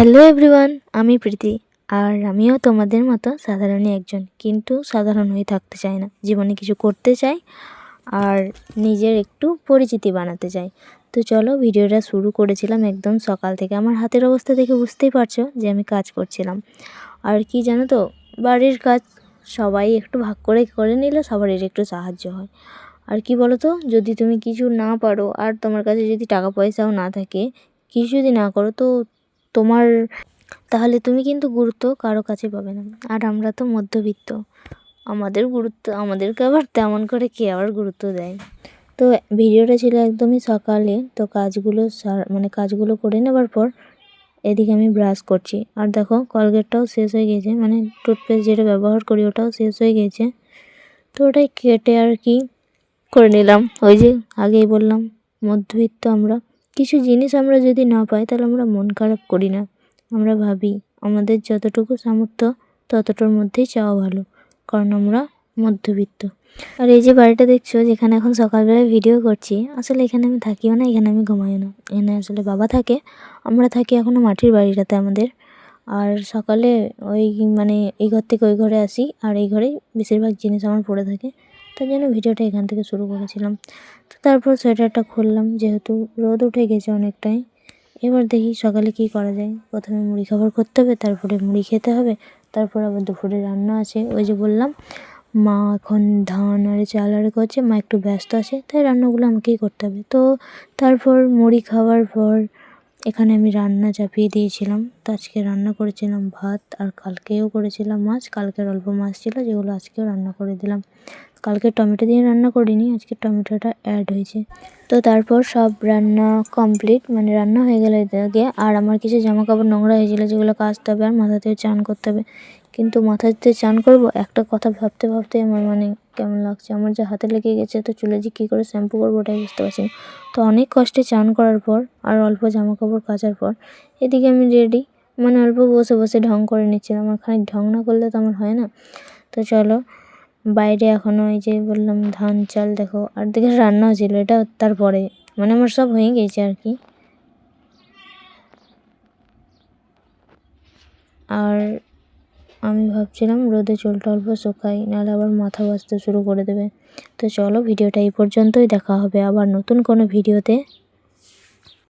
Hello everyone, আমি প্রীতি। আর আমিও তোমাদের মতো সাধারণই একজন, কিন্তু সাধারণ হয়ে থাকতে চাই না। জীবনে কিছু করতে চাই আর নিজের একটু পরিচিতি বানাতে চাই। তো চলো, ভিডিওটা শুরু করেছিলাম একদম সকাল থেকে। আমার হাতের অবস্থা দেখে বুঝতেই পারছো যে আমি কাজ করছিলাম। আর কি জানো তো, বাড়ির কাজ সবাই একটু ভাগ করে করে নিলে সবারই একটু সাহায্য হয়। আর কি বলো তো, যদি তুমি কিছু না পারো আর তোমার কাছে যদি টাকা পয়সাও না থাকে, কিছু যদি না করো, তো তোমার তাহলে তুমি কিন্তু গুরুত্ব কারো কাছে পাবে না। আর আমরা তো মধ্যবিত্ত, আমাদেরকে আবার তেমন করে কে আবার গুরুত্ব দেয়। তো ভিডিওটা ছিল একদমই সকালে। তো কাজগুলো করে নেবার পর এদিকে আমি ব্রাশ করছি। আর দেখো, কলগেটটাও শেষ হয়ে গেছে, মানে টুথপেস্ট যেটা ব্যবহার করি ওটাও শেষ হয়ে গেছে। তো ওটাই কেটে আর কি করে নিলাম। ওই যে আগেই বললাম, মধ্যবিত্ত আমরা। কিছু জিনিস আমরা যদি না পাই তাহলে আমরা মন খারাপ করি না। আমরা ভাবি আমাদের যতটুকু সামর্থ্য ততটার মধ্যেই চাওয়া ভালো, কারণ আমরা মধ্যবিত্ত। আর এই যে বাড়িটা দেখছো, যেখানে এখন সকালবেলায় ভিডিও করছি, আসলে এখানে আমি থাকিও না, এখানে আমি ঘুমাইও না। এখানে আসলে বাবা থাকে, আমরা থাকি এখনও মাটির বাড়িটাতে আমাদের। আর সকালে ওই এই ঘর থেকে ওই ঘরে আসি, আর এই ঘরেই বেশিরভাগ জিনিস আমার পড়ে থাকে। তার জন্য ভিডিওটা এখান থেকে শুরু করেছিলাম। তো তারপর সোয়েটারটা খুললাম, যেহেতু রোদ উঠে গেছে অনেকটাই। এবার দেখি সকালে কি করা যায়। প্রথমে মুড়ি খাবার করতে হবে, তারপরে মুড়ি খেতে হবে, তারপর আবার দুপুরে রান্না আছে। ওই যে বললাম, মা এখন ধান আর চাল করছে, মা একটু ব্যস্ত আছে, তাই রান্নাগুলো আমাকেই করতে হবে। তো তারপর মুড়ি খাওয়ার পর এখানে আমি রান্না চাপিয়ে দিয়েছিলাম। তো আজকে রান্না করেছিলাম ভাত, আর কালকেও করেছিলাম মাছ। কালকের অল্প মাছ ছিল, যেগুলো আজকেও রান্না করে দিলাম। কালকে টমেটো দিয়ে রান্না করিনি, আজকে টমেটোটা অ্যাড হয়েছে। তো তারপর সব রান্না কমপ্লিট, রান্না হয়ে গেলে এদিকে আর আমার কিছু জামা কাপড় নোংরা হয়েছিলো, যেগুলো কাচতে হবে আর মাথাতে চান করতে হবে। কিন্তু মাথাতে চান করব, একটা কথা ভাবতে ভাবতে আমার কেমন লাগছে, আমার যে হাতে লেগে গেছে। তো চুলে যে কী করে শ্যাম্পু করবো ওটাই বুঝতে পারছি না। তো অনেক কষ্টে চান করার পর আর অল্প জামা কাপড় কাচার পর এদিকে আমি রেডি, অল্প বসে বসে ঢং করে নিচ্ছিলাম। আর খানিক ঢং না করলে তো আমার হয় না। তো চলো, বাইরে এখনও এই যে বললাম ধান চাল দেখো, আর দিকে রান্নাও ছিল, এটা তারপরে আমার সব হয়ে গেছে আর কি। আর আমি ভাবছিলাম রোদে চুলটা অল্প শুকাই, নাহলে আবার মাথা বাজতে শুরু করে দেবে। তো চলো, ভিডিওটা এই পর্যন্তই। দেখা হবে আবার নতুন কোনো ভিডিওতে।